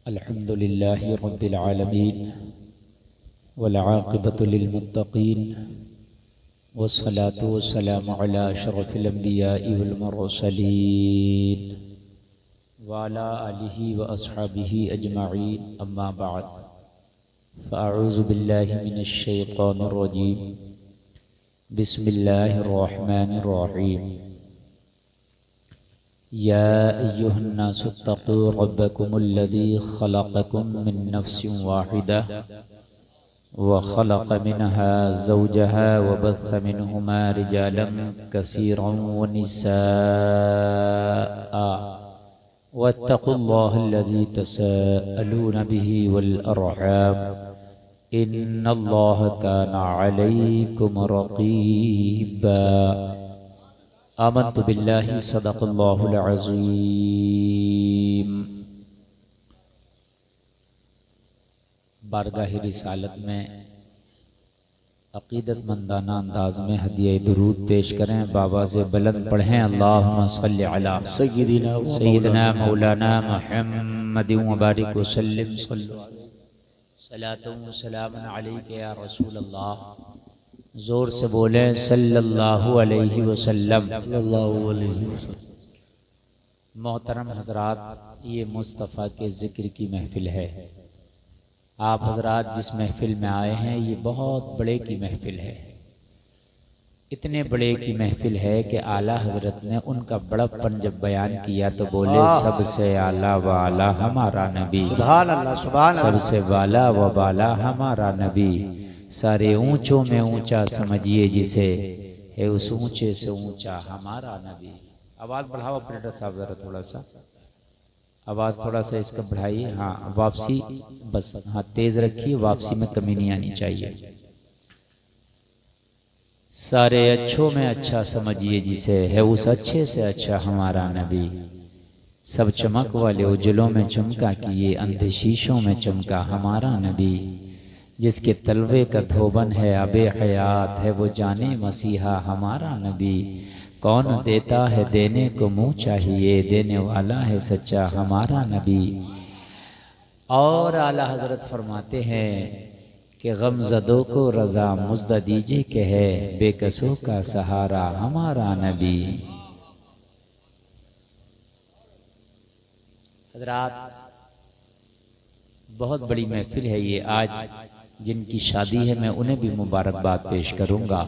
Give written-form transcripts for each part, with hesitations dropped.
अल्हम्दुलिल्लाहि रब्बिल आलमीन वल आक़िबतु लिल मुत्तक़ीन वस्सलातु वस्सलामु अला अशरफिल अंबियाइ वल मुरसलीन व अला आलिहि व अस्हाबिहि अजमईन अम्मा बाद फ़अऊज़ु बिल्लाहि मिनश शैतानिर रजीम बिस्मिल्लाहिर रहमानिर रहीम या अय्युहन्नासु इत्तक़ू रब्बकुमुल्लज़ी खलक़कुम मिन नफ्सिन वाहिदा व खलक़ मिनहा ज़ौजहा व बस्स मिनहुमा रिजालन कसीरन व निसाअ वत्तक़ुल्लाहल्लज़ी तसाअलून बिही वल अर्हाम इन्नल्लाह काना अलैकुम रक़ीबा। आमन्तु बिल्लाहि सदक़ल्लाहुल अज़ीम। बारगाह रिसालत में अक़ीदतमंदाना अंदाज में हदिया दुरूद पेश करें। बाबा से बुलंद पढ़ें अल्लाहुम्मा सल्लि अला सय्यिदिना मौलाना मुहम्मदिन व बारिक वसल्लिम सलातुन व सलामुन अलैका या रसूल अल्लाह। जोर से बोलें सल्लल्लाहु अलैहि वसल्लम। मोहतरम हजरात, ये मुस्तफ़ा के ज़िक्र की महफिल है। आप हजरात जिस महफिल में आए हैं ये बहुत बड़े की महफिल है। इतने बड़े की महफिल है कि आला हजरत ने उनका बड़प्पन जब बयान किया तो बोले सबसे आला व आला हमारा नबी, सुभान अल्लाह, सुभान अल्लाह। सबसे वाला व बाला हमारा नबी, सारे ऊंचों में ऊंचा समझिए जिसे है उस ऊंचे से ऊंचा हमारा नबी। आवाज़ बढ़ाओ ऑपरेटर साहब ज़रा, थोड़ा सा आवाज़ थोड़ा सा इसका बढ़ाइए। हाँ वापसी बस, हाँ तेज़ रखिए, वापसी में कमी नहीं आनी चाहिए। सारे अच्छों में अच्छा समझिए जिसे है उस अच्छे से अच्छा हमारा नबी, सब चमक वाले उजलों में चमका कि ये अंधे शीशों में चमका हमारा नबी, जिसके तलवे का धोबन है अबे हयात है वो जाने मसीहा हमारा नबी। कौन देता है देने को मुँह चाहिए, देने वाला है सच्चा हमारा नबी। और आला हजरत फरमाते हैं कि गमज़दों को रज़ा मुज़्दा दीजिए कि है बेकसों का सहारा हमारा नबी। हजरात बहुत बड़ी महफिल है ये। आज जिनकी शादी है मैं उन्हें भी मुबारकबाद पेश करूंगा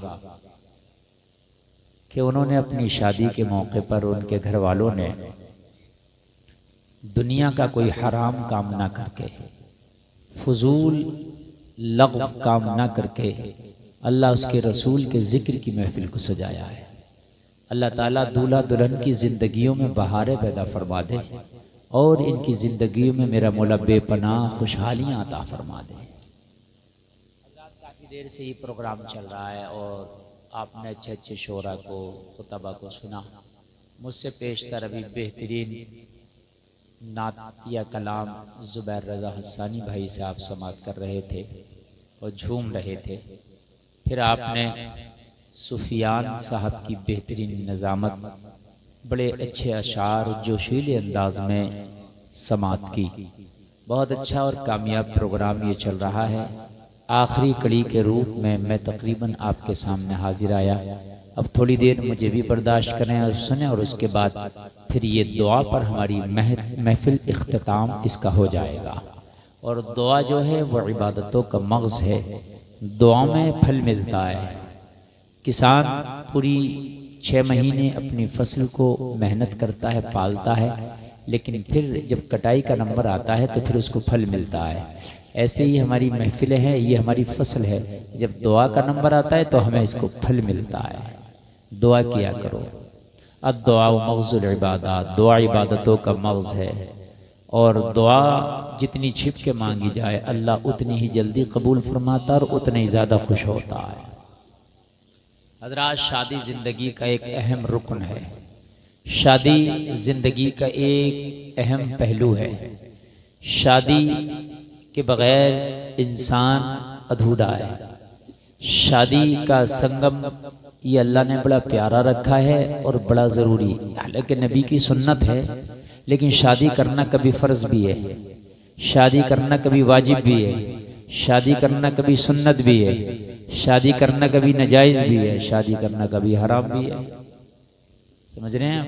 कि उन्होंने अपनी शादी के मौके पर उनके घर वालों ने दुनिया का कोई हराम काम ना करके, फजूल लग़्व काम ना करके अल्लाह उसके रसूल के ज़िक्र की महफिल को सजाया है। अल्लाह ताला दूल्हा दुल्हन की ज़िंदगियों में बहारें पैदा फरमा दे और इनकी ज़िंदगियों में मेरा मौला बेपनाह खुशहालियाँ अता फरमा दे। काफ़ी देर से ये प्रोग्राम चल रहा है और आपने अच्छे अच्छे शोरा को, खुतबा को सुना। मुझसे पेशतर अभी बेहतरीन नातिया कलाम ज़ुबैर रज़ा हस्सानी भाई से आप समात कर रहे थे और झूम रहे थे। फिर आपने सुफियान साहब की बेहतरीन नज़ामत, बड़े अच्छे अशार जोशीले अंदाज में समात की। बहुत अच्छा और कामयाब प्रोग्राम ये चल रहा है। आखिरी कड़ी के रूप में मैं तकरीबन आपके सामने हाजिर आया। अब थोड़ी देर मुझे भी बर्दाश्त करें और सुने, और उसके बाद फिर ये दुआ पर हमारी महफिल इख्तिताम इसका हो जाएगा। और दुआ जो है वो इबादतों का मग़ज़ है, दुआ में फल मिलता है। किसान पूरी 6 महीने अपनी फसल को मेहनत करता है, पालता है, लेकिन फिर जब कटाई का नंबर आता है तो फिर उसको फल मिलता है। ऐसे ही हमारी महफिलें हैं, ये हमारी फसल है। जब दुआ का नंबर आता है तो हमें इसको फल मिलता है। दुआ किया करो। अद्दुआ मग़ज़ुल इबादत, दुआ इबादतों का मग़ज़ है। और दुआ जितनी छिप के मांगी जाए अल्लाह उतनी ही जल्दी कबूल फरमाता और उतने ही ज़्यादा खुश होता है। हज़रात, शादी ज़िंदगी का एक अहम रुकन है। शादी ज़िंदगी का एक अहम पहलू है। शादी के बग़ैर इंसान अधूरा है। शादी का संगम ये अल्लाह ने बड़ा प्यारा रखा है और बड़ा ज़रूरी। हालांकि नबी की सुन्नत है, लेकिन शादी करना कभी फ़र्ज़ भी है। शादी करना कभी वाजिब भी है, शादी करना कभी सुन्नत भी है, शादी करना कभी नाजायज भी है, शादी करना कभी हराम भी है। समझ रहे हैं आप?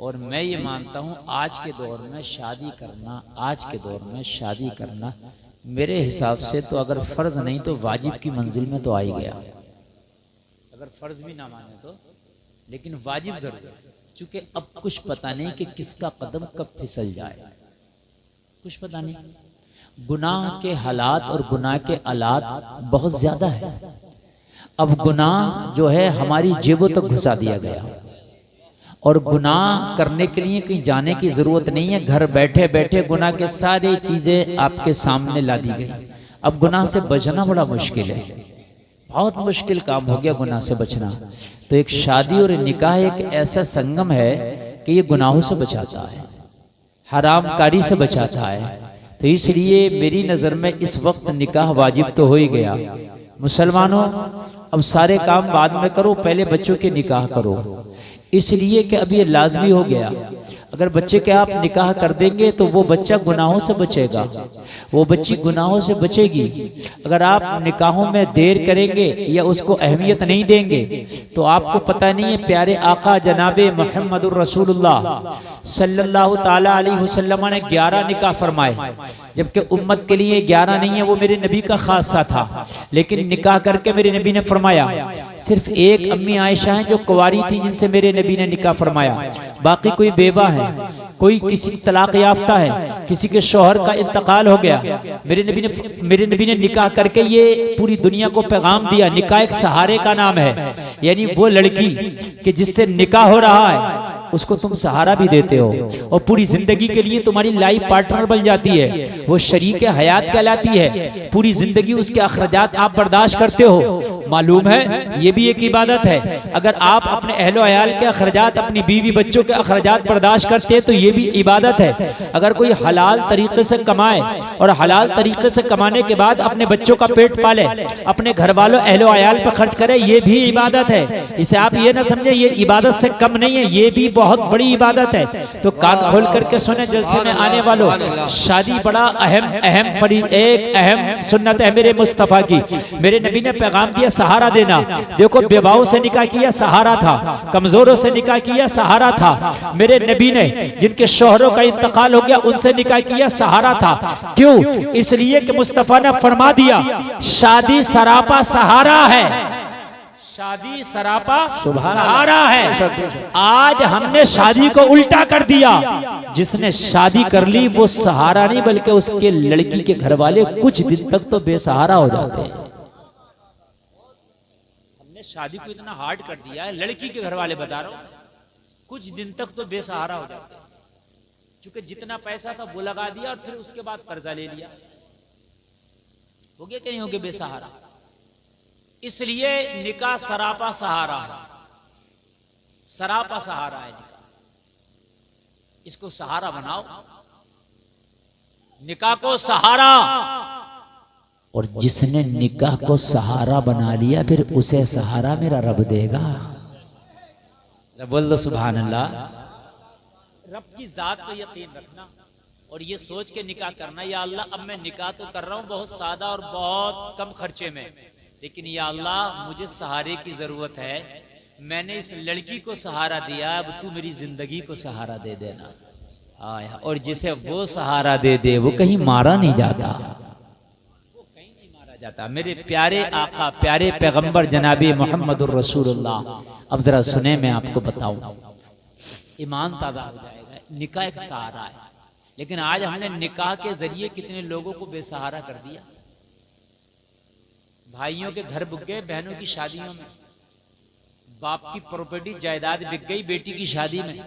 और मैं ये मानता हूँ आज के दौर में शादी करना, आज के दौर में शादी करना मेरे हिसाब से तो अगर फर्ज नहीं तो वाजिब की मंजिल में तो आ ही गया। अगर फर्ज भी ना माने तो, लेकिन वाजिब जरूर है। चूंकि अब कुछ पता नहीं कि किसका कदम कब फिसल जाए, कुछ पता नहीं। गुनाह के हालात और गुनाह के आलात बहुत ज्यादा है। अब गुनाह जो है हमारी जेबों तक घुसा दिया गया, और गुनाह करने के लिए कहीं जाने की जरूरत नहीं है। घर बैठे बैठे गुनाह के सारी चीजें आपके सामने ला दी गई। अब गुनाह से बचना बड़ा मुश्किल है, बहुत मुश्किल काम हो गया गुनाह से बचना। तो एक शादी और निकाह एक ऐसा संगम है कि ये गुनाहों से बचाता है, हरामकारी से बचाता है। तो इसलिए मेरी नज़र में इस वक्त निकाह वाजिब तो हो ही गया। मुसलमानों, अब सारे काम बाद में करो, पहले बच्चों के निकाह करो, इसलिए कि अब ये लाजमी हो गया। अगर बच्चे के आप निकाह कर देंगे तो वो बच्चा गुनाहों से बचेगा, वो बच्ची गुनाहों से बचेगी। अगर आप निकाहों में देर करेंगे या उसको अहमियत नहीं देंगे तो आपको पता नहीं है प्यारे आका जनाबे मुहम्मदुर रसूलुल्लाह सल्लल्लाहु ताला अलैहि वसल्लम ने 11 निकाह फरमाए, जबकि उम्मत के लिए 11 नहीं है, वो मेरे नबी का खासा था। लेकिन निकाह करके मेरे नबी ने फरमाया सिर्फ एक अम्मी आयशा है जो कुंवारी थी जिनसे मेरे नबी ने निकाह फरमाया, बाकी कोई बेवा है, कोई किसी तलाक याफ्ता है, किसी के शौहर का इंतकाल हो गया। मेरे नबी ने निकाह करके ये पूरी दुनिया को पैगाम दिया। निकाह एक सहारे का नाम है, यानी वो लड़की कि जिससे निकाह हो रहा है उसको तुम सहारा भी देते हो और पूरी जिंदगी के लिए तुम्हारी लाइफ पार्टनर बन जाती है, वो शरीक हयात कहलाती है। पूरी जिंदगी उसके अखराजात आप बर्दाश्त करते हो। मालूम है ये भी एक इबादत है। अगर आप अपने अहलो अयाल के अखराजात, अपनी बीवी बच्चों के अखराजात बर्दाश्त करते हैं तो ये भी इबादत है। अगर कोई हलाल तरीके से कमाए और हलाल तरीके से कमाने के बाद अपने बच्चों का पेट पाले, अपने घर वालों अहलो अयाल पर खर्च करे, ये भी इबादत है। इसे आप ये ना समझे ये इबादत से कम नहीं है, ये भी बहुत बड़ी इबादत है। तो कान खोल करके सुने जलसे में आने वालों, शादी बड़ा एक अहम सुन्नत है मेरे मुस्तफा की। मेरे नबी ने पैगाम दिया सहारा देना। देखो बेवाओं से निकाह किया सहारा था, कमजोरों से निकाह किया सहारा था। मेरे नबी ने जिनके शौहरों का इंतकाल हो गया उनसे निकाह किया सहारा था। क्यों? इसलिए कि मुस्तफा ने फरमा दिया शादी सरापा सहारा है, शादी सरापा सहारा है। आज हमने शादी को उल्टा कर दिया, जिसने शादी कर ली वो सहारा नहीं बल्कि उसके लड़की के घर वाले कुछ दिन तक तो बेसहारा हो जाते हैं। हमने शादी को इतना हार्ड कर दिया है, लड़की के घर वाले बता रहा हूं कुछ दिन तक तो बेसहारा हो जाते हैं, क्योंकि जितना पैसा था वो लगा दिया और फिर उसके बाद कर्जा ले लिया, हो गया कि नहीं हो गया बेसहारा। इसलिए निकाह सरापा सहारा है, सरापा सहारा है निकाह। इसको सहारा बनाओ, निकाह को सहारा। और जिसने निकाह को सहारा बना लिया फिर उसे सहारा मेरा रब देगा। बोल दो सुभान अल्लाह। रब की जात पे यकीन रखना और ये सोच के निकाह करना, या अल्लाह अब मैं निकाह तो कर रहा हूं बहुत सादा और बहुत कम खर्चे में, लेकिन या अल्लाह मुझे सहारे की जरूरत है। मैंने इस लड़की को सहारा दिया, अब तू मेरी जिंदगी को सहारा दे देना। आया, और जिसे वो सहारा दे दे वो कहीं मारा नहीं जाता, वो कहीं नहीं मारा जाता। मेरे प्यारे आका, प्यारे पैगंबर जनाबी मोहम्मदुर रसूलुल्लाह। अब जरा सुने, मैं आपको बताऊं, ईमान ताज़ा हो जाएगा। निकाह एक सहारा है, लेकिन आज हमने निकाह के जरिए कितने लोगों को बेसहारा कर दिया। भाइयों के घर बुक गए, बहनों की शादियों में, बाप की प्रॉपर्टी जायदाद बिक गई बेटी की शादी में।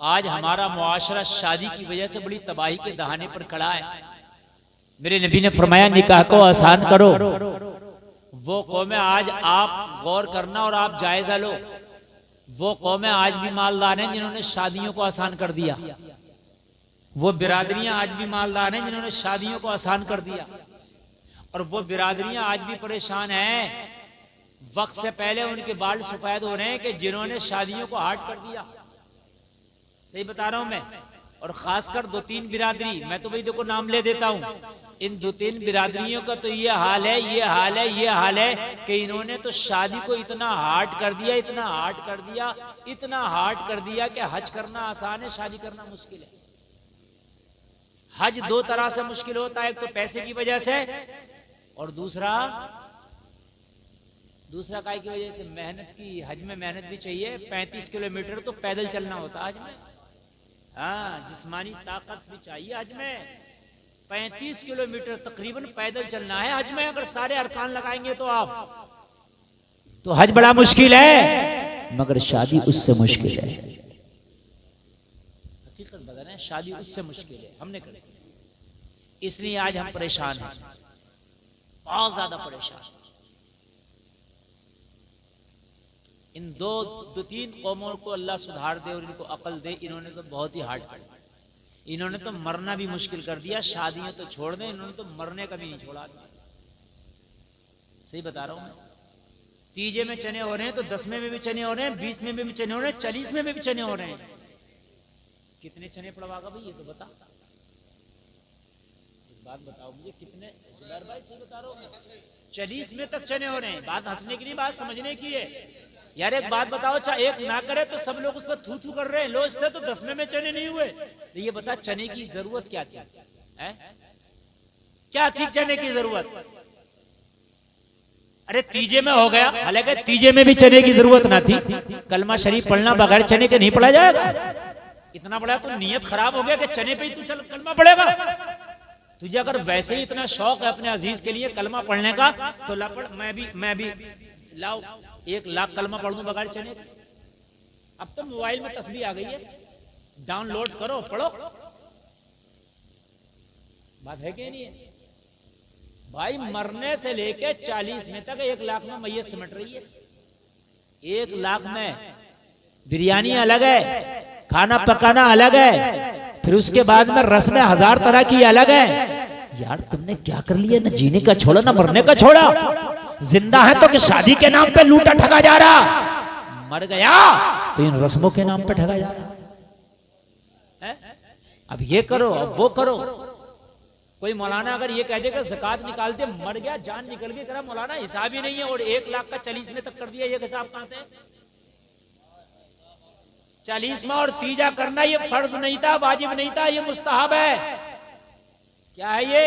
आज हमारा मुआशरा शादी की वजह से बड़ी तबाही के दहाने पर खड़ा है। मेरे नबी ने फरमाया निकाह को आसान करो। वो कौमें आज आप गौर करना और आप जायजा लो, वो कौमें आज भी मालदार हैं जिन्होंने शादियों को आसान कर दिया। वो बिरादरियां आज भी मालदार हैं जिन्होंने शादियों को आसान कर दिया, और वो बिरादरियां आज भी परेशान हैं। वक्त से पहले उनके बाल सफेद हो रहे हैं कि जिन्होंने शादियों को हार्ड कर दिया। सही बता रहा हूं मैं। और खासकर 2-3 बिरादरी, मैं तो भाई देखो नाम ले देता हूं, इन 2-3 बिरादरियों का तो ये हाल है, ये हाल है, ये हाल है कि इन्होंने तो शादी को इतना हार्ड कर दिया, इतना हार्ड कर दिया, इतना हार्ड कर दिया कि हज करना आसान है, शादी करना मुश्किल है। हज 2 तरह से मुश्किल होता है, एक तो पैसे की वजह से और दूसरा काय की वजह से, मेहनत की। हज में मेहनत भी चाहिए, 35 किलोमीटर तो पैदल चलना होता है हज में। हाँ, जिस्मानी ताकत भी चाहिए हज में। 35 किलोमीटर तकरीबन पैदल चलना है हज में। अगर सारे अरकान लगाएंगे तो आप, तो हज बड़ा मुश्किल है, मगर शादी उससे मुश्किल है। हकीकत बता रहे हैं, शादी उससे मुश्किल है, हमने कर, इसलिए आज हम परेशान हैं, बहुत ज्यादा परेशान। इन 2-3 कौमों को अल्लाह सुधार दे और इनको अकल दे। इन्होंने तो बहुत ही हार्ड कर, इन्होंने तो मरना भी मुश्किल कर दिया। शादियां तो छोड़ दें, इन्होंने तो मरने का भी नहीं छोड़ा। सही बता रहा हूं मैं। 30 में चने हो रहे हैं तो 10वें में भी चने हो रहे हैं, 20 में भी चने हो रहे हैं, 40 में भी चने हो रहे हैं। कितने चने पड़वागा भाई, ये तो बता, एक बात बताओ मुझे, कितने? जुबैर भाई सही बता रहा हूं, 40 में तक चने हो रहे हैं। बात हंसने की नहीं, बात समझने की है यार। एक बात बताओ, चाहे एक ना करे तो सब लोग उस पर थू थू कर रहे हैं, लो इससे तो 10वें में चने नहीं हुए। तो ये बता, चने की जरूरत क्या थी? क्या थी चने की जरूरत? अरे 30 में हो गया, हालांकि 30 में भी चने की जरूरत ना थी। कलमा शरीफ पढ़ना बगैर चने के नहीं पढ़ा जाएगा। इतना बड़ा तो नियत खराब हो गया कि चने पे ही तू चल कलमा पढ़ेगा। तुझे अगर वैसे ही इतना शौक है अपने अजीज के लिए कलमा पढ़ने का, तो ला पढ़। मैं भी लाओ 1 लाख कलमा पढ़ दूं बगैर चने। अब तो मोबाइल में तस्बीह आ गई है, डाउनलोड करो पढ़ो। बात है कि नहीं है भाई? मरने से लेके 40 में तक 1 लाख में मैयत सिमट रही है। 1 लाख में बिरयानी अलग है, खाना पकाना अलग है, फिर उसके बाद में रस्में 1000 तरह की अलग है। यार तुमने क्या कर लिया? ना जीने का छोड़ा, ना मरने का छोड़ा। जिंदा है तो कि शादी के नाम पे लूटा ठगा जा रहा, मर गया तो इन रस्मों के नाम पे ठगा जा रहा है। अब ये करो, अब वो करो। कोई मौलाना अगर ये कह देगा ज़कात निकालते, मर गया, जान निकल गई, करा मौलाना हिसाब ही नहीं है, और 1 लाख का 40 में तक कर दिया। ये हिसाब कहां से? 40 में और तीजा करना ये फर्ज नहीं था, वाजिब नहीं था, ये मुस्तहब है। क्या है ये?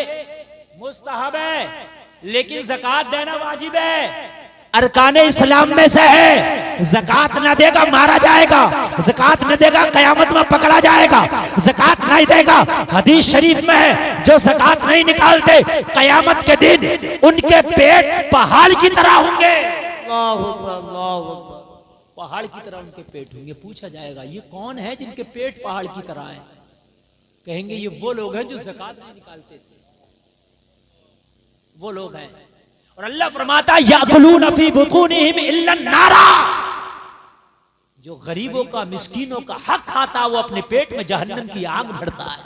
मुस्तहब है। लेकिन ज़कात देना वाजिब है, अरकाने इस्लाम में से है। ज़कात न देगा मारा जाएगा, ज़कात न देगा कयामत में पकड़ा जाएगा, ज़कात नहीं देगा। हदीस शरीफ में है, जो ज़कात नहीं निकालते कयामत के दिन उनके पेट पहाड़ की तरह होंगे। पहाड़ की तरह उनके पेट होंगे। पूछा जाएगा ये कौन है जिनके पेट पहाड़ की तरह है? कहेंगे ये वो लोग हैं जो ज़कात नहीं निकालते थे, वो लोग हैं। और अल्लाह फरमाता याकुलून फी बुतूनिहिम इल्ला नारा, जो गरीबों का, मिस्कीनों का हक खाता है वो अपने पेट में जहन्नम की आग भरता है।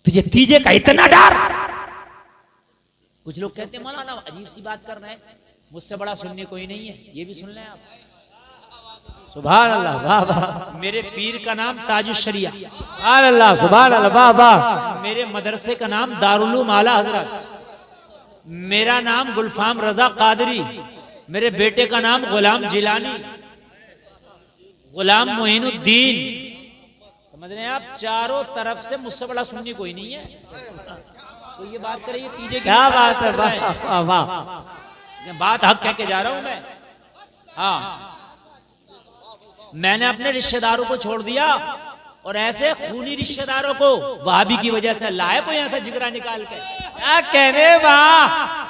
तुझे तीजे का इतना डर? कुछ लोग कहते हैं मौलाना अजीब सी बात कर रहे हैं, मुझसे बड़ा सुनने कोई नहीं है। ये भी सुन लें आप। सुभान अल्लाह, वाह वाह। मेरे पीर का नाम ताजुश शरिया, सुभान अल्लाह, सुभान अल्लाह, वाह वाह। मेरे मदरसे का नाम दारुल उलूम आला हजरत, मेरा नाम गुलफाम रजा कादरी, मेरे बेटे का नाम गुलाम जिलानी, गुलाम मोइनुद्दीन। समझ रहे हैं आप? चारों तरफ से मुझसे बड़ा सुन्नी कोई नहीं है। तो ये बात करिए तीजे की, क्या बात है, वाह वाह। बात हक कह के जा रहा हूं मैं। हाँ, मैंने अपने रिश्तेदारों को छोड़ दिया और ऐसे खूनी रिश्तेदारों को वहाबी की वजह से लाए कोई ऐसा जिगरा निकाल के। क्या कहने, वाह,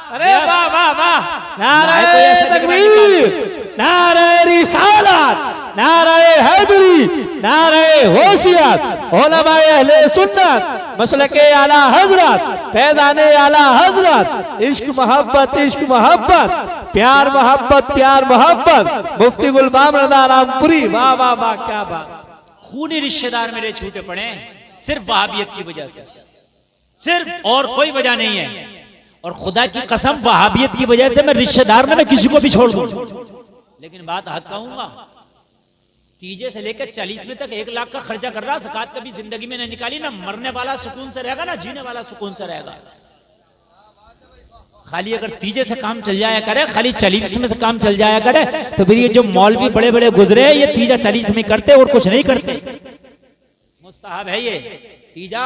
अरे वाह वाह वाह। नारे तकबीर, नारे रिसालत, नारे हैदरी, नारे होशियत, उलमाए अहले सुन्नत, मसलके आला हजरत, फैज़ाने आला हजरत, इश्क मोहब्बत, इश्क मोहब्बत, प्यार मोहब्बत, प्यार मोहब्बत, मुफ्ती गुलफाम रज़ा रामपुरी। वाह वाह वाह, क्या बात। खूनी रिश्तेदार मेरे छूटे पड़े सिर्फ वहाबियत की वजह से, सिर्फ, और कोई वजह नहीं है। और खुदा की कसम वहाबियत की वजह से मैं रिश्तेदार में किसी को भी छोड़ दूं, लेकिन बात हक कहूंगा, तीजे से लेकर 40 में तक 1 लाख का खर्चा कर रहा, ज़कात कभी जिंदगी में नहीं निकाली। ना मरने वाला सुकून से रहेगा, ना जीने वाला सुकून से रहेगा। खाली अगर तीजे से काम चल जाया करे, खाली 40 में से काम चल जाया करे, तो फिर ये जो मौलवी बड़े बड़े गुजरे ये तीजा 40 में करते और कुछ नहीं करते। मुस्तहब है ये तीजा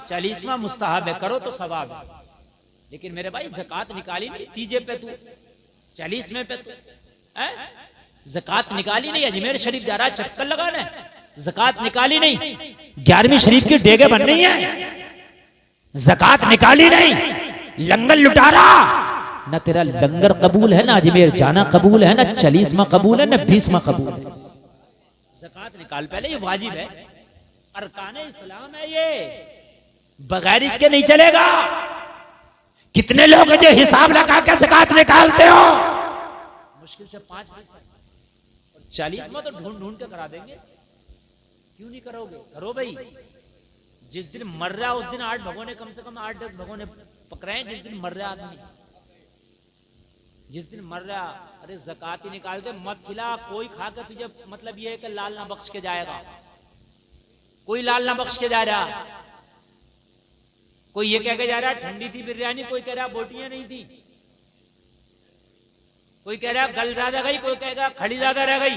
40वां मुस्तहब है, करो तो सवाब है। लेकिन मेरे भाई ज़कात निकाली नहीं तीजे पे, तू 40 में पे तू ज़कात निकाली नहीं। अजमेर शरीफ जा रहा है चक्कर लगाने, ज़कात निकाली नहीं। 11वीं शरीफ की डेगे बन रही है, ज़कात निकाली नहीं। लंगर लुटा रहा, ना तेरा लंगर कबूल है, ना अजमेर जाना कबूल है, ना 40वां कबूल है, ना 20वां कबूल है। ज़कात निकाल पहले, ये वाजिब है, अरकाने इस्लाम है ये, बगैर इसके नहीं चलेगा। कितने लोग हैं जो हिसाब लगा के ज़कात निकालते हो? मुश्किल से 5% और 40वां तो ढूंढ ढूंढ के करा देंगे। क्यों नहीं करोगे? करो भाई। जिस दिन मर रहा उस दिन 8 भगोने, कम से कम 8-10 भगोने पकड़े। जिस दिन मर रहा आदमी, जिस दिन मर रहा, अरे ज़कात ही निकालते मत खिला। कोई खा के तुझे मतलब ये है कि लाल ना बख्श के जाएगा, कोई लाल ना बख्श के जा रहा। कोई ये कह के जा रहा ठंडी थी बिरयानी, कोई कह रहा बोटियां नहीं थी, कोई कह रहा गल ज्यादा गई, कोई कहेगा खड़ी ज्यादा रह गई।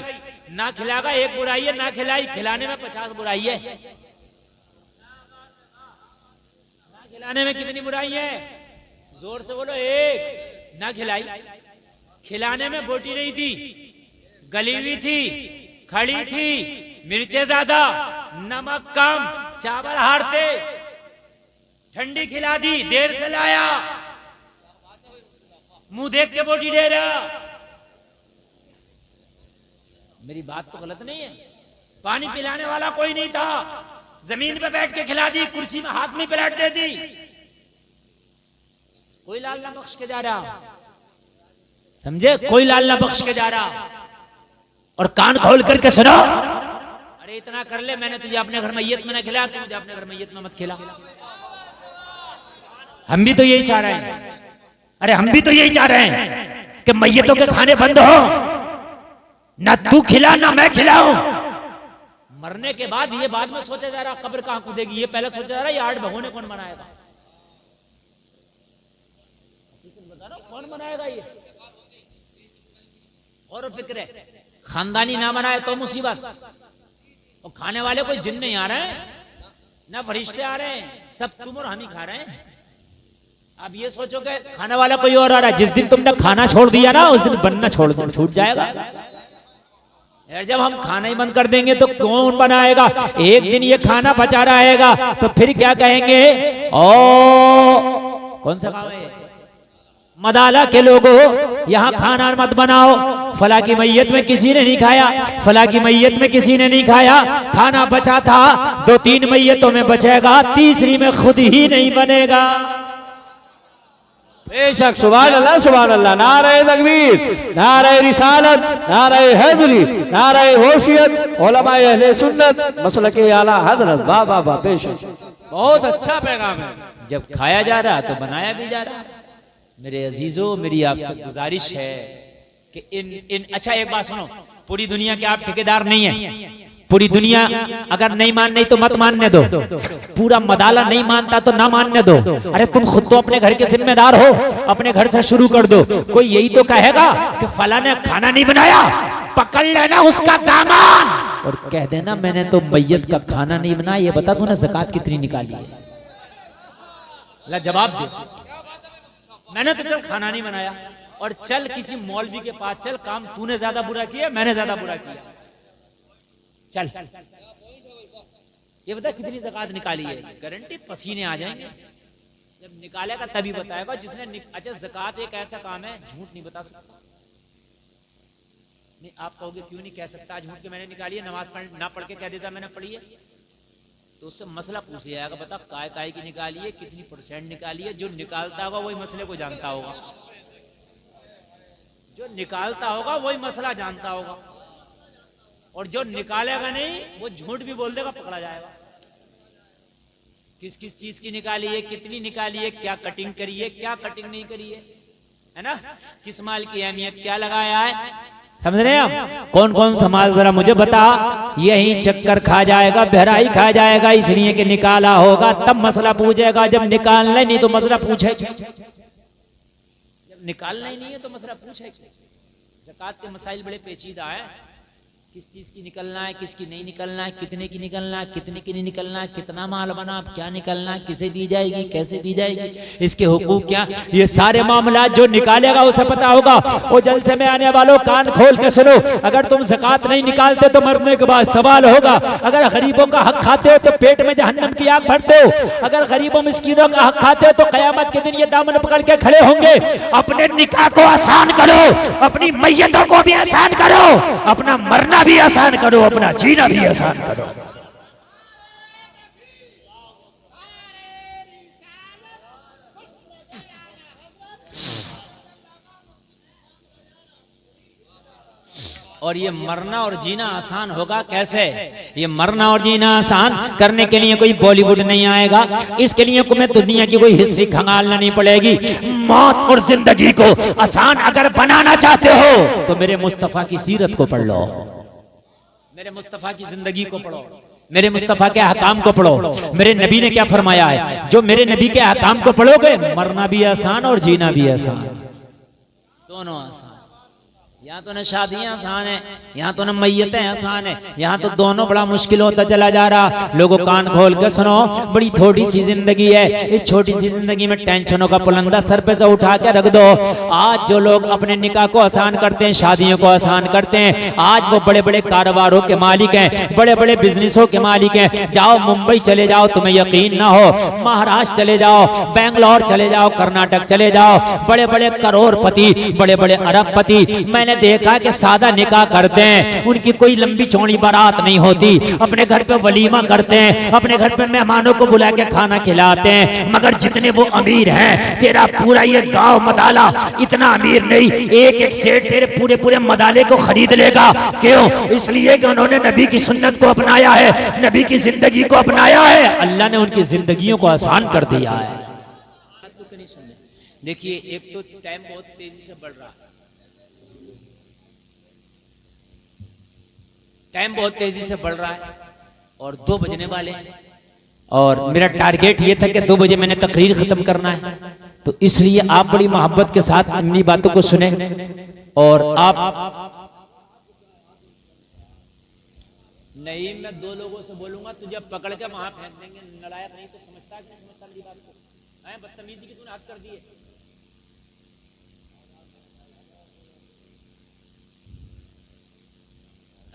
ना खिलागा एक बुराई है, ना खिलाई खिलाने में 50 बुराई है। ना खिलाने में कितनी बुराई है? जोर से बोलो, एक। ना खिलाई, खिलाने में बोटी नहीं थी, गली हुई थी, खड़ी थी, मिर्चे ज्यादा, नमक कम, चावल हारते, ठंडी खिला दी, देर से लाया, मुंह देख के बोटी दे रहा। मेरी बात तो गलत नहीं है? पानी पिलाने वाला कोई नहीं था, जमीन पे बैठ के खिला दी, कुर्सी में हाथ में पलट दे दी। कोई लाल ना बख्श के जा रहा, समझे? कोई लाल ना बख्श के जा रहा। और कान खोल करके सुनो, अरे इतना कर ले, मैंने तुझे अपने घर मैयत में ना खिलाया, तू मुझे अपने घर मैयत में मत खिला। हम भी तो यही चाह रहे हैं, अरे हम भी तो यही चाह रहे हैं कि मैयतों के खाने बंद हो, ना तू खिला ना मैं खिलाऊं। मरने के बाद ये बाद में सोचा जा रहा कब्र कहां कूदेगी, ये पहले सोचा जा रहा ये 8 भगोने कौन बनाएगा। बता रहा कौन बनाएगा ये, और फिक्र है। खानदानी ना बनाए तो मुसीबत। और खाने वाले कोई जिन नहीं आ रहे हैं, ना फरिश्ते आ रहे हैं, सब तुम और हम ही खा रहे हैं। अब ये सोचो कि खाने वाला कोई और आ रहा है। जिस दिन तुमने खाना छोड़ दिया ना, उस दिन बनना छूट जाएगा। यार जब हम खाना ही बंद कर देंगे तो कौन बनाएगा? एक दिन ये खाना बचा रहेगा तो फिर क्या कहेंगे? ओ कौन सा काम है? मदाला के लोगों, यहाँ खाना मत बनाओ। फला की मैयत में किसी ने नहीं खाया, फला की मैयत में किसी ने नहीं खाया, खाना बचा था, 2-3 मैयतों में बचेगा, तीसरी में खुद ही नहीं बनेगा। बेशक, सुभान अल्लाह, सुभान अल्लाह। नारे तकबीर, नारे रिसालत, नारे हैदरी, नारे होशियत, उलमाए अहले सुन्नत, मसलके आला हजरत। वाह वाह वाह, बेशक बहुत अच्छा पैगाम है। जब खाया जा रहा तो बनाया भी जा रहा। मेरे अजीजों, मेरी आपसे गुजारिश है कि इन अच्छा एक बात सुनो, पूरी दुनिया के आप ठेकेदार नहीं है। पूरी दुनिया अगर नहीं मान नहीं तो मत मानने दो, पूरा मदाला नहीं मानता तो ना मानने दो। अरे तुम खुद तो अपने घर के जिम्मेदार हो, अपने घर से शुरू कर दो। कोई यही तो कहेगा कि फला ने खाना नहीं बनाया, पकड़ लेना उसका दामन और कह देना मैंने तो मैयत का खाना नहीं बनाया। ये बता तूने ज़कात कितनी निकाली है? ला जवाब दे। मैंने तो चल खाना नहीं बनाया, और चल किसी मौलवी के पास चल, काम तूने ज्यादा बुरा किया, मैंने ज्यादा बुरा किया, चल ये बता कितनी ज़कात निकाली है? गारंटी पसीने आ जाएंगे। जब निकालेगा तभी बताएगा जिसने अच्छा ज़कात एक ऐसा काम है झूठ नहीं बता सकता। नहीं आप कहोगे क्यों नहीं कह सकता झूठ के मैंने निकाली है, नमाज ना पढ़ के कह देता मैंने पढ़ी है, तो उससे मसला पूछ लिया जाएगा, बता काय की निकाली है, कितनी % निकाली है। जो निकालता होगा वही मसले को जानता होगा, जो निकालता होगा वही मसला जानता होगा, और जो निकालेगा नहीं वो झूठ भी बोल देगा, पकड़ा जाएगा। किस किस चीज की निकाली है, कितनी निकाली है, क्या कटिंग करी है, क्या कटिंग नहीं करी है ना, किस माल की अहमियत क्या लगाया है, समझ रहे हैं आप? कौन कौन समाज जरा मुझे बता। यही चक्कर खा जाएगा, बहराई खा जाएगा, इसलिए कि निकाला होगा तब मसला पूछेगा, जब निकालना नहीं तो मसला पूछेगा, जब निकालना ही नहीं है तो मसला पूछेगा। ज़कात के मसाइल बड़े पेचीदा है, किस चीज की निकलना है, किसकी नहीं निकलना है, कितने की निकलना है, कितने की नहीं निकलना है, कितना माल बना, क्या निकलना है, किसे दी जाएगी, कैसे दी जाएगी, इसके हुकूक क्या, ये सारे मामला जो निकालेगा उसे पता होगा। और जलसे में आने वालों कान खोल के सुनो, अगर तुम ज़कात नहीं निकालते तो मरने के बाद सवाल होगा। अगर गरीबों का हक खाते हो तो पेट में जहन्नम की आग भरते हो, अगर गरीबों मिस्कीनों का हक खाते हो तो कयामत के दिन ये दामन पकड़ के खड़े होंगे। अपने निकाह को आसान करो, अपनी मैयतों को भी आसान करो, अपना मरना भी आसान करो, अपना जीना भी आसान करो। और ये मरना और जीना आसान होगा कैसे? ये मरना और जीना आसान करने के लिए कोई बॉलीवुड नहीं आएगा, इसके लिए मैं दुनिया की कोई हिस्ट्री खंगालना नहीं पड़ेगी। मौत और जिंदगी को आसान अगर बनाना चाहते हो तो मेरे मुस्तफा की सीरत को पढ़ लो, मेरे मुस्तफा की जिंदगी को पढ़ो, मेरे मुस्तफा के अहकाम को पढ़ो। मेरे नबी ने क्या फरमाया है, जो मेरे नबी के अहकाम को पढ़ोगे मरना भी आसान और जीना भी आसान, दोनों आसान। यहाँ तो न शादियां आसान है, यहाँ तो न मैयतें आसान है, यहाँ तो दोनों बड़ा मुश्किल होता चला जा रहा। लोगों कान खोल के सुनो, बड़ी थोड़ी सी जिंदगी है, इस छोटी सी जिंदगी में टेंशनों का पुलंदा सर पे से उठा के रख दो। आज जो लोग अपने निकाह को आसान करते हैं, शादियों को आसान करते हैं, आज वो बड़े बड़े कारोबारों के मालिक हैं, बड़े बड़े बिजनेसों के मालिक हैं। जाओ मुंबई चले जाओ, तुम्हें यकीन ना हो, महाराष्ट्र चले जाओ, बेंगलोर चले जाओ, कर्नाटक चले जाओ, बड़े बड़े करोड़पति, बड़े बड़े अरबपति मैंने देखा कि सादा निकाह करते हैं, उनकी कोई लंबी चौड़ी बारात नहीं होती, अपने घर पे वलीमा करते हैं, अपने घर पे मेहमानों को बुला के खाना खिलाते हैं। मगर जितने वो अमीर हैं, तेरा पूरा ये गांव मदाला इतना अमीर नहीं, एक एक सेठ तेरे पूरे पूरे मदाले को खरीद लेगा। क्यों? इसलिए कि उन्होंने नबी की सुन्नत को अपनाया है, नबी की जिंदगी को अपनाया है, अल्लाह ने उनकी जिंदगियों को आसान कर दिया है। देखिए, एक तो टाइम बहुत तेजी से बढ़ रहा है, टाइम बहुत तेजी से बढ़ रहा है और 2 बजने वाले हैं, और मेरा टारगेट ये था कि 2 बजे मैंने तकरीर खत्म करना है। तो इसलिए आप बड़ी मोहब्बत के साथ अपनी बातों को सुने। और आप नहीं, मैं 2 लोगों से बोलूंगा, तुझे पकड़ के वहां फेंक देंगे, नलायक नहीं तो समझता कि नहीं समझता मेरी बात को, बदतमीजी की तूने हद कर दी है।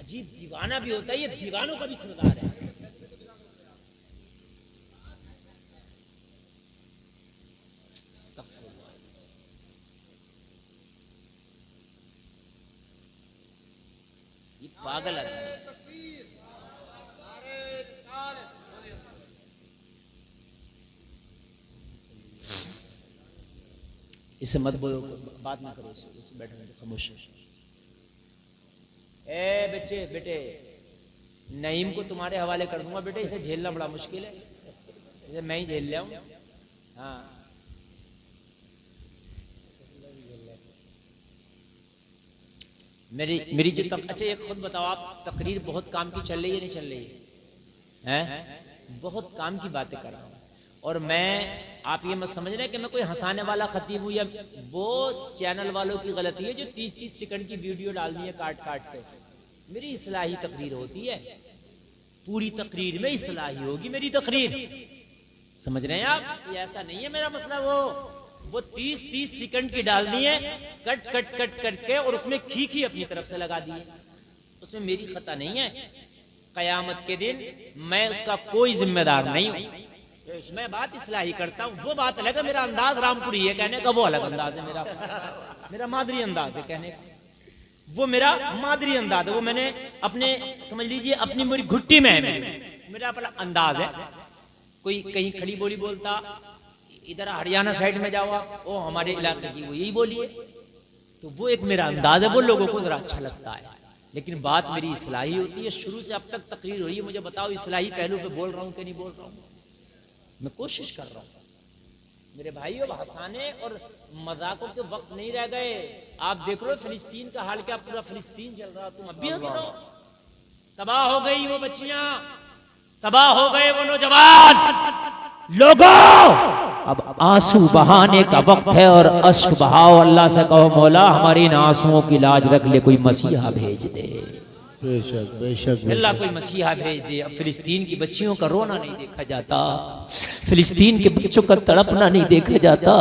अजीब दीवाना भी होता है, ये दीवानों का भी सरदार है। ये पागल है। इसे मत बोलो, बात ना करो, इसे बैठो, खामोश। ए बच्चे, बेटे, नईम को तुम्हारे हवाले कर दूंगा बेटे, इसे झेलना बड़ा मुश्किल है, इसे मैं ही झेल लिया हूं। हाँ, मेरी जो अच्छा ये खुद बताओ, आप तकरीर बहुत काम की चल रही है नहीं चल रही है? बहुत काम की बातें कर रहा हूँ। और मैं, आप ये मत समझ रहे कि मैं कोई हंसाने वाला खतीब हूँ, या वो चैनल वालों की गलती है जो 30-30 सेकंड की वीडियो डाल दी है काट काट के। मेरी इस्लाही तकरीर होती है, पूरी तकरीर में इस्लाही होगी मेरी तकरीर, समझ रहे हैं आप? ये ऐसा नहीं है मेरा मसला। वो 30-30 सेकंड की डाल दी है कट कट कट करके, और उसमें खी अपनी तरफ से लगा दी है, उसमें मेरी खता नहीं है। कयामत के दिन मैं उसका कोई जिम्मेदार नहीं हूँ, मैं बात इस्लाही करता हूँ, वो बात अलग है। मेरा अंदाज रामपुरी है कहने का, वो अलग अंदाज है मेरा मादरी अंदाज है कहने का, वो मेरा मादरी अंदाज है। वो मैंने अपने, समझ लीजिए अपनी मेरी घुट्टी में है, मेरा अपना अंदाज है। कोई कहीं खड़ी बोली बोलता, इधर हरियाणा साइड में जाओ आप, वो हमारे इलाके की वो यही बोली है, तो वो एक मेरा अंदाज है, वो लोगों को जरा अच्छा लगता है। लेकिन बात मेरी इस्लाही होती है, शुरू से अब तक तकरीर हो रही है। मुझे बताओ इस्लाही पहलू पे बोल रहा हूँ कि नहीं बोल रहा हूँ? मैं कोशिश कर रहा हूँ, मेरे भाइयों, हंसाने और मजाकों के वक्त नहीं रह गए। आप देख लो फिलिस्तीन का हाल क्या, पूरा फिलिस्तीन चल रहा, तुम अब भी हंस रहे हो। तबाह हो गई वो बच्चियां, तबाह हो गए वो नौजवान। लोगों, अब आंसू बहाने का वक्त है और अश्क बहाओ। अल्लाह से कहो मौला हमारी इन आंसुओं की लाज रख ले, कोई मसीहा भेज दे। बेशक बेशक अल्लाह कोई मसीहा भेज दे। अब फिलिस्तीन की बच्चियों का रोना नहीं देखा जाता, फिलिस्तीन के बच्चों का तड़पना नहीं देखा जाता,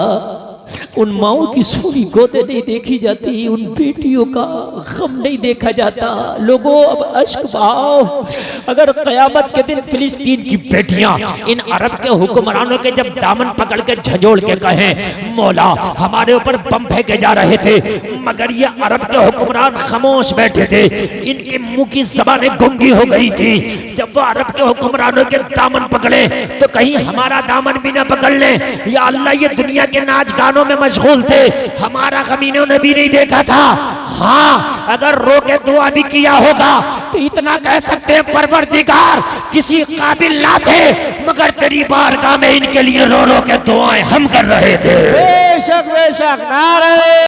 उन माओं की सूनी गोदे नहीं देखी जाती, उन बेटियों का गम नहीं देखा जाता। लोगों अब अश्क बहाओ। अगर क़यामत के दिन फिलिस्तीन की बेटियां इन अरब के हुक्मरानों के जब दामन पकड़ के झंझोड़ के कहें मौला हमारे ऊपर बम फेंके जा रहे थे, मगर ये अरब के हुक्मरान खामोश बैठे थे, इनके मुंह की ज़बानें गूंगी हो गई थी। जब वो अरब के हुक्मरानों के दामन पकड़े तो कहीं हमारा दामन भी ना पकड़ ले। या अल्लाह, ये दुनिया के नाच गानों में मशगूल थे, हमारा गम इन्होंने भी नहीं देखा था। हाँ, अगर रो के दुआ भी किया होगा तो इतना कह सकते हैं परवरदिगार किसी काबिल ना थे, मगर तेरी बारगाह में इनके लिए रो रो के दुआएं हम कर रहे थे। बेशक बेशक नारे